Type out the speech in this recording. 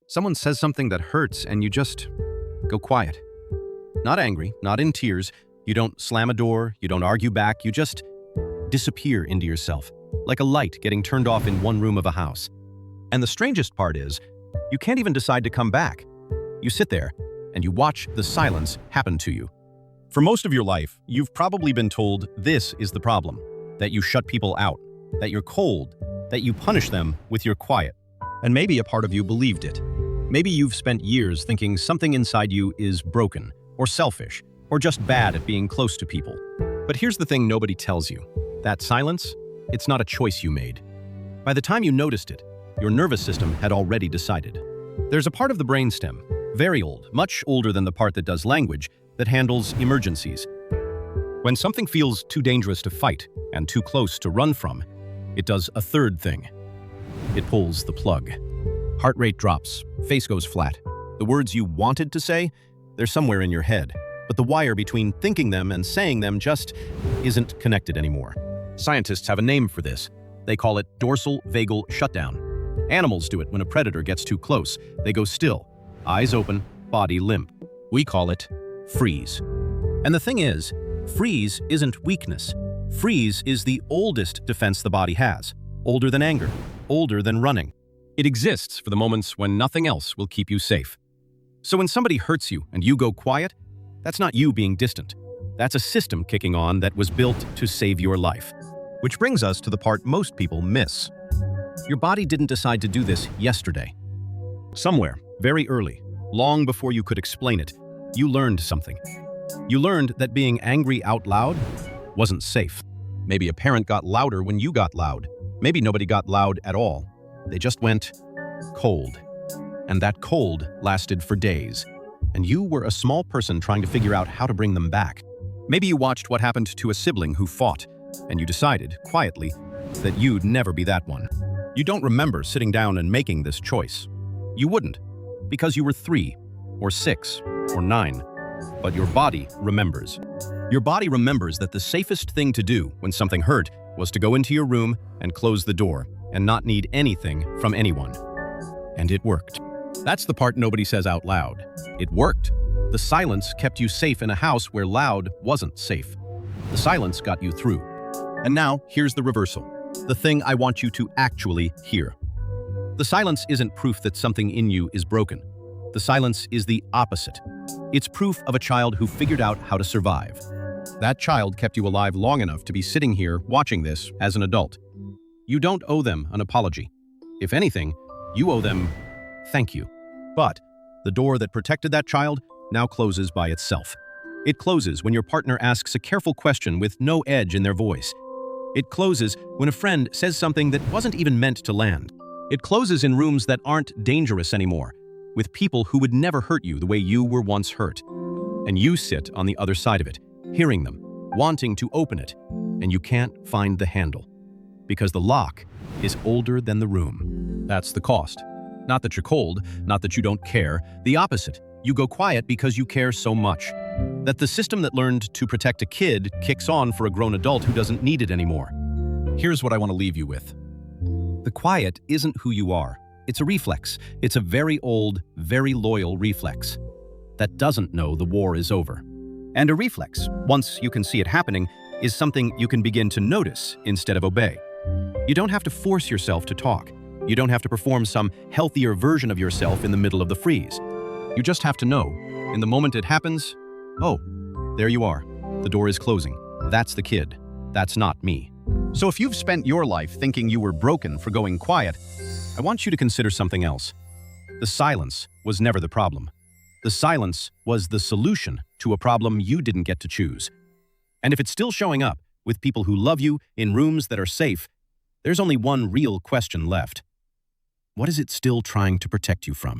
Someone says something that hurts and you just go quiet. Not angry, not in tears. You don't slam a door, you don't argue back, you just disappear into yourself, like a light getting turned off in one room of a house. And the strangest part is, you can't even decide to come back. You sit there and you watch the silence happen to you. For most of your life, you've probably been told this is the problem, that you shut people out, that you're cold, that you punish them with your quiet. And maybe a part of you believed it. Maybe you've spent years thinking something inside you is broken, or selfish, or just bad at being close to people. But here's the thing nobody tells you. That silence, it's not a choice you made. By the time you noticed it, your nervous system had already decided. There's a part of the brainstem, very old, much older than the part that does language, that handles emergencies. When something feels too dangerous to fight and too close to run from, it does a third thing. It pulls the plug. Heart rate drops, face goes flat. The words you wanted to say, they're somewhere in your head, but the wire between thinking them and saying them just isn't connected anymore. Scientists have a name for this. They call it dorsal vagal shutdown. Animals do it when a predator gets too close. They go still, eyes open, body limp. We call it freeze. And the thing is, freeze isn't weakness. Freeze is the oldest defense the body has. Older than anger, older than running. It exists for the moments when nothing else will keep you safe. So when somebody hurts you and you go quiet, that's not you being distant. That's a system kicking on that was built to save your life. Which brings us to the part most people miss. Your body didn't decide to do this yesterday. Somewhere, very early, long before you could explain it, you learned something. You learned that being angry out loud wasn't safe. Maybe a parent got louder when you got loud. Maybe nobody got loud at all. They just went cold. And that cold lasted for days. And you were a small person trying to figure out how to bring them back. Maybe you watched what happened to a sibling who fought, and you decided, quietly, that you'd never be that one. You don't remember sitting down and making this choice. You wouldn't, because you were 3, or 6, or 9. But your body remembers. Your body remembers that the safest thing to do when something hurt was to go into your room and close the door and not need anything from anyone. And it worked. That's the part nobody says out loud. It worked. The silence kept you safe in a house where loud wasn't safe. The silence got you through. And now, here's the reversal. The thing I want you to actually hear. The silence isn't proof that something in you is broken. The silence is the opposite. It's proof of a child who figured out how to survive. That child kept you alive long enough to be sitting here watching this as an adult. You don't owe them an apology. If anything, you owe them thank you. But the door that protected that child now closes by itself. It closes when your partner asks a careful question with no edge in their voice. It closes when a friend says something that wasn't even meant to land. It closes in rooms that aren't dangerous anymore, with people who would never hurt you the way you were once hurt. And you sit on the other side of it, hearing them, wanting to open it, and you can't find the handle. Because the lock is older than the room. That's the cost. Not that you're cold, not that you don't care. The opposite. You go quiet because you care so much. That the system that learned to protect a kid kicks on for a grown adult who doesn't need it anymore. Here's what I want to leave you with. The quiet isn't who you are. It's a reflex. It's a very old, very loyal reflex that doesn't know the war is over. And a reflex, once you can see it happening, is something you can begin to notice instead of obey. You don't have to force yourself to talk. You don't have to perform some healthier version of yourself in the middle of the freeze. You just have to know, in the moment it happens, oh, there you are. The door is closing. That's the kid. That's not me. So if you've spent your life thinking you were broken for going quiet, I want you to consider something else. The silence was never the problem. The silence was the solution to a problem you didn't get to choose. And if it's still showing up with people who love you in rooms that are safe, there's only one real question left. What is it still trying to protect you from?